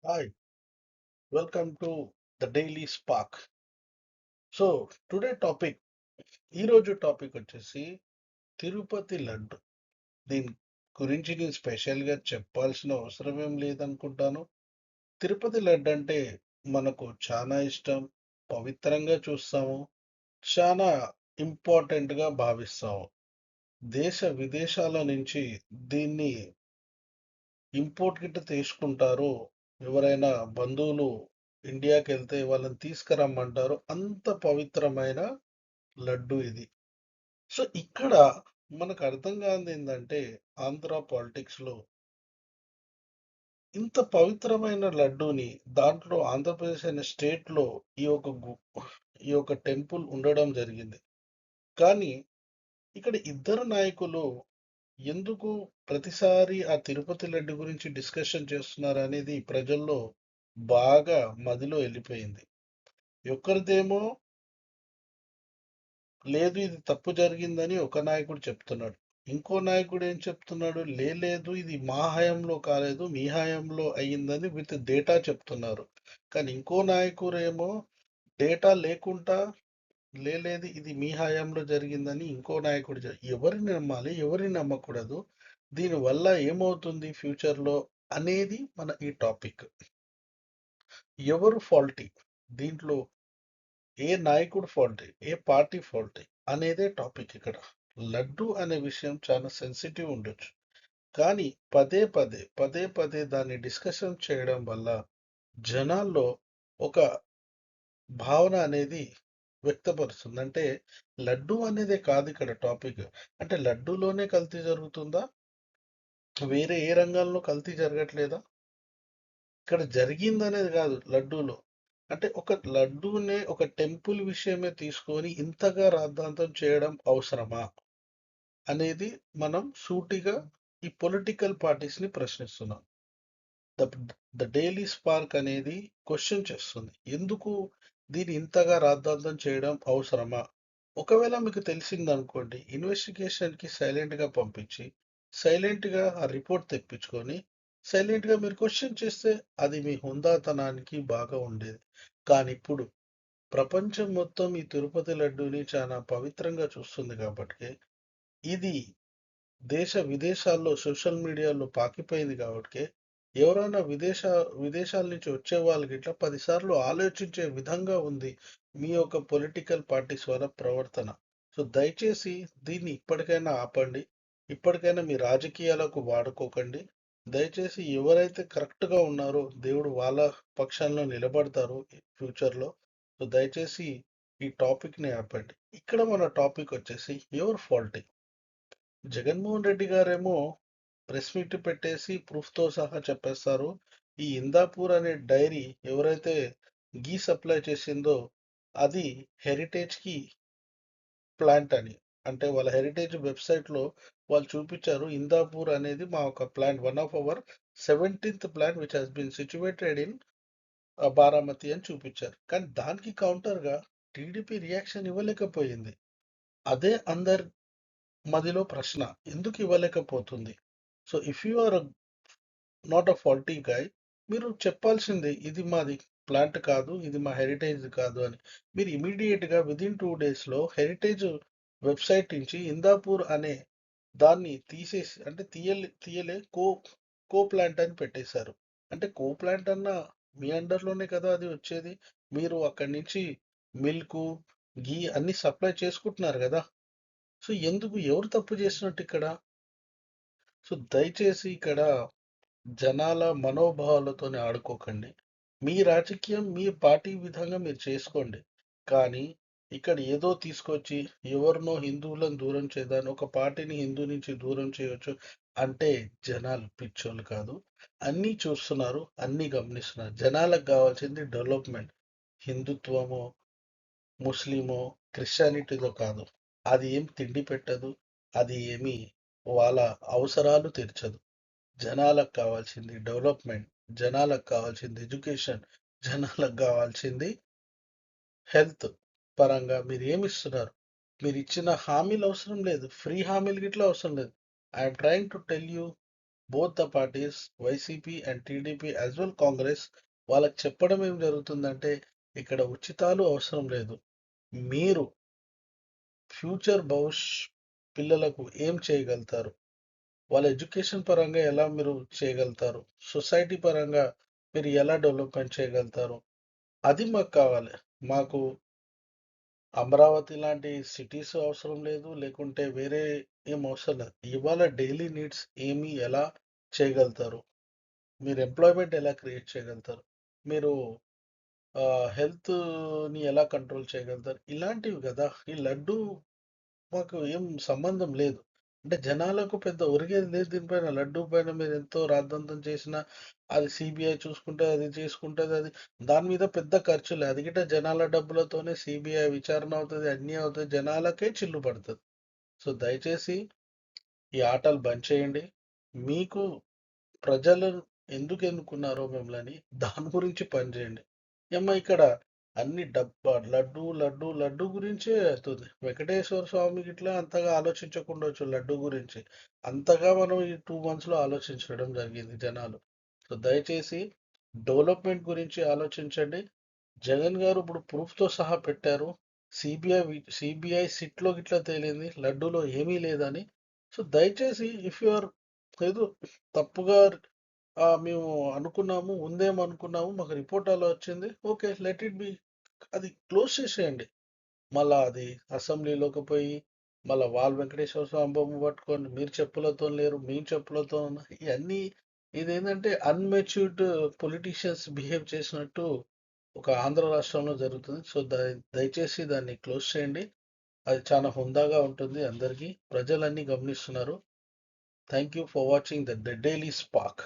Hi, welcome to the Daily Spark. So today topic ఈరోజు topic వచ్చేసి తిరుపతి లడ్డు. దీని గురించి నేను స్పెషల్గా చెప్పాల్సిన అవసరం ఏం లేదనుకుంటాను. తిరుపతి లడ్డు అంటే మనకు చాలా ఇష్టం, పవిత్రంగా చూస్తాము, చాలా ఇంపార్టెంట్గా భావిస్తాము. దేశ విదేశాల నుంచి దీన్ని ఇంపోర్ట్ గిట్ట తీసుకుంటారు. ఎవరైనా బంధువులు ఇండియాకి వెళ్తే వాళ్ళని తీసుకురమ్మంటారు. అంత పవిత్రమైన లడ్డు ఇది. సో ఇక్కడ మనకు అర్థం కానిది ఏంటంటే ఆంధ్ర పాలిటిక్స్ లో ఇంత పవిత్రమైన లడ్డూని దాంట్లో ఆంధ్రప్రదేశ్ అనే స్టేట్ లో ఈ యొక్క ఈ యొక్క టెంపుల్ ఉండడం జరిగింది. కానీ ఇక్కడ ఇద్దరు నాయకులు ఎందుకు ప్రతిసారి ఆ తిరుపతి లడ్డు గురించి డిస్కషన్ చేస్తున్నారు అనేది ప్రజల్లో బాగా మదిలో వెళ్ళిపోయింది. ఒక్కరిదేమో లేదు ఇది తప్పు జరిగిందని ఒక నాయకుడు చెప్తున్నాడు. ఇంకో నాయకుడు ఏం చెప్తున్నాడు? లేదు ఇది మా హయాంలో కాలేదు, మీ హయాంలో అయ్యిందని విత్ డేటా చెప్తున్నారు. కానీ ఇంకో నాయకుడు ఏమో డేటా లేకుండా లేదు ఇది మీ హయాంలో జరిగిందని ఇంకో నాయకుడు ఎవరిని నమ్మాలి, ఎవరిని నమ్మకూడదు, దీనివల్ల ఏమవుతుంది ఫ్యూచర్లో అనేది మన ఈ టాపిక్. ఎవరు ఫాల్టీ దీంట్లో, ఏ నాయకుడు ఫాల్టీ, ఏ పార్టీ ఫాల్టీ అనేదే టాపిక్ ఇక్కడ. లడ్డు అనే విషయం చాలా సెన్సిటివ్ ఉండొచ్చు, కానీ పదే పదే దాన్ని డిస్కషన్ చేయడం వల్ల జనాల్లో ఒక భావన అనేది వ్యక్తపరుస్తుంది. అంటే లడ్డు అనేదే కాదు ఇక్కడ టాపిక్. అంటే లడ్డూలోనే కల్తీ జరుగుతుందా? వేరే ఏ రంగాల్లో కల్తీ జరగట్లేదా? ఇక్కడ జరిగిందనేది కాదు లడ్డూలో. అంటే ఒక లడ్డూనే ఒక టెంపుల్ విషయమే తీసుకొని ఇంతగా రాద్ధాంతం చేయడం అవసరమా అనేది మనం సూటిగా ఈ పొలిటికల్ పార్టీస్ ని ప్రశ్నిస్తున్నాం. ద ద డైలీ స్పార్క్ అనేది క్వశ్చన్ చేస్తుంది. ఎందుకు దీన్ని ఇంతగా రాద్ధాంతం చేయడం అవసరమా? ఒకవేళ మీకు తెలిసిందనుకోండి, ఇన్వెస్టిగేషన్‌కి సైలెంట్‌గా పంపించి, సైలెంట్‌గా ఆ రిపోర్ట్ తెప్పించుకొని, సైలెంట్‌గా మీరు క్వెషన్ చేస్తే అది మీ హుందాతనానికి బాగా ఉండేది. కానీ ఇప్పుడు ప్రపంచం మొత్తం ఈ తిరుపతి లడ్డూని చాలా పవిత్రంగా చూస్తుంది కాబట్టి, ఇది విదేశాల్లో సోషల్ మీడియాలో పాకిపోయింది కాబట్టి, ఎవరైనా విదేశాల నుంచి వచ్చే వాళ్ళకి ఇట్లా 10 సార్లు ఆలోచించే విధంగా ఉంది మీ యొక్క పొలిటికల్ పార్టీస్ వాళ్ళ ప్రవర్తన. సో దయచేసి దీన్ని ఇప్పటికైనా ఆపండి. ఇప్పటికైనా మీ రాజకీయాలకు వాడుకోకండి. దయచేసి ఎవరైతే కరెక్ట్‌గా ఉన్నారో దేవుడు వాళ్ళ పక్షంలో నిలబడతారు ఫ్యూచర్‌లో. సో దయచేసి ఈ టాపిక్‌ని ఆపండి. ఇక్కడ మన టాపిక్ వచ్చేసి ఎవరు ఫాల్టీ? జగన్మోహన్ రెడ్డి గారేమో ప్రెస్ మీట్ పెట్టేసి ప్రూఫ్‌తో సహా చెప్పేస్తారు. ఈ ఇందాపూర్ అనే డైరీ ఎవరైతే ఘీ సప్లై చేసిందో అది హెరిటేజ్‌కి ప్లాంట్ అని. అంటే వాళ్ళ హెరిటేజ్ వెబ్‌సైట్‌లో వాళ్ళు చూపిచ్చారు. ఇందాపూర్ అనేది మా ఒక ప్లాంట్. వన్ ఆఫ్ అవర్ 17థ్ plant which has been situated in Baramati అని చూపిచ్చారు. కానీ దానికి కౌంటర్‌గా టీడీపీ రియాక్షన్ ఇవ్వలేకపోయింది. అదే అందరి మదిలో ప్రశ్న. ఎందుకు ఇవ్వలేకపోతుంది? So, if you are not a faulty guy, మీరు చెప్పాల్సిందే ఇది మాది ప్లాంట్ కాదు, ఇది మా హెరిటేజ్ కాదు అని. మీరు ఇమీడియట్‌గా విదిన్ 2 డేస్‌లో హెరిటేజ్ వెబ్‌సైట్ నుంచి ఇందాపూర్ అనే దాన్ని తీసేసి, అంటే తీయలే కో ప్లాంట్ అని పెట్టేశారు. అంటే కో ప్లాంట్ అన్నా మీ అండర్‌లోనే కదా అది వచ్చేది. మీరు అక్కడి నుంచి మిల్కు, ఘీ అన్నీ సప్లై చేసుకుంటున్నారు గదా! సో, ఎందుకు ఎవరు తప్పు చేసినట్టు ఇక్కడ? సో, దయచేసి ఇక్కడ జనాల మనోభావాలతోని ఆడుకోకండి. మీ రాజకీయం, మీ పార్టీ విధంగా మీరు చేసుకోండి. కానీ ఇక్కడ ఏదో తీసుకొచ్చి ఎవరినో హిందువులను దూరం చేద్దాని, ఒక పార్టీని హిందూ నుంచి దూరం చేయొచ్చు అంటే జనాలు పిచ్చోళ్ళు కాదు. అన్నీ చూస్తున్నారు, అన్నీ గమనిస్తున్నారు. జనాలకు కావాల్సింది డెవలప్‌మెంట్. హిందుత్వమో, ముస్లిమో, క్రిస్టియానిటీదో కాదు. అది ఏం తిండి పెట్టదు. అది ఏమి వాళ్ళ అవసరాలు తీర్చదు. జనాలకు కావాల్సింది డెవలప్మెంట్, జనాలకు కావాల్సింది ఎడ్యుకేషన్, జనాలకు కావాల్సింది హెల్త్ పరంగా మీరు ఏమి ఇస్తున్నారు? మీరు ఇచ్చిన హామీలు అవసరం లేదు. ఫ్రీ హామీలు గిట్లా అవసరం లేదు. I'm trying to tell you, both the parties YCP and TDP as well Congress వాళ్ళకి చెప్పడం ఏం జరుగుతుందంటే ఇక్కడ ఉచితాలు అవసరం లేదు. మీరు ఫ్యూచర్ పిల్లలకు ఏం చేయగలుగుతారు, వాళ్ళ ఎడ్యుకేషన్ పరంగా ఎలా మీరు చేయగలుగుతారు, సొసైటీ పరంగా మీరు ఎలా డెవలప్మెంట్ చేయగలుగుతారు, అది మాకు కావాలి. మాకు అమరావతి లాంటి సిటీస్ అవసరం లేదు, లేకుంటే వేరే ఏం అవసరం లేదు. ఇవాళ డైలీ నీడ్స్ ఏమి ఎలా చేయగలుగుతారు, మీరు ఎంప్లాయ్మెంట్ ఎలా క్రియేట్ చేయగలుగుతారు, మీరు హెల్త్ని ఎలా కంట్రోల్ చేయగలుగుతారు, ఇలాంటివి కదా. ఈ లడ్డు మాకు ఏం సంబంధం లేదు. అంటే జనాలకు పెద్ద ఒరిగేది లేదు దీనిపైన. లడ్డూ పైన మీరు ఎంతో రాద్ధాంతం చేసినా అది సిబిఐ చూసుకుంటే అది చేసుకుంటుంది. అది దాని మీద పెద్ద ఖర్చు లేదు. అది గిట్ట జనాల డబ్బులతోనే సిబిఐ విచారణ అవుతుంది, అన్నీ అవుతుంది, జనాలకే చిల్లు పడుతుంది. సో దయచేసి ఈ ఆటలు బంద్ చేయండి. మీకు ప్రజలు ఎందుకు ఎన్నుకున్నారో మిమ్మల్ని దాని గురించి పనిచేయండి. ఏమ్మా ఇక్కడ అన్ని డబ్బా లడ్డు లడ్డు లడ్డు గురించే అవుతుంది. వెంకటేశ్వర స్వామికి ఇట్లా అంతగా ఆలోచించకుండొచ్చు లడ్డు గురించి. అంతగా మనం ఈ 2 months లో ఆలోచించడం జరిగింది జనాలు. సో దయచేసి డెవలప్మెంట్ గురించి ఆలోచించండి. జగన్ గారు ఇప్పుడు ప్రూఫ్తో సహా పెట్టారు. సిబిఐ సిట్లో గిట్లా తేలింది లడ్డూలో ఏమీ లేదని. సో దయచేసి ఇఫ్ యు ఆర్ ఏదో తప్పుగా మేము అనుకున్నాము, ఉందేమో అనుకున్నాము, మాకు రిపోర్ట్ అలా వచ్చింది, ఓకే లెట్ ఇట్ బి, అది క్లోజ్ చేసేయండి. మళ్ళా అది అసెంబ్లీలోకి పోయి మళ్ళా వాళ్ళ వెంకటేశ్వర స్వామి బొమ్మ పట్టుకొని మీరు చెప్పులతో లేరు, మేము చెప్పులతో ఉన్నాం. ఇవన్నీ ఇదేంటంటే అన్మెచ్యూర్డ్ పొలిటీషియన్స్ బిహేవ్ చేసినట్టు ఒక ఆంధ్ర రాష్ట్రంలో జరుగుతుంది. సో దయచేసి దాన్ని క్లోజ్ చేయండి. అది చాలా హుందాగా ఉంటుంది, అందరికీ ప్రజలన్నీ గమనిస్తున్నారు. Thank you for watching the daily spark.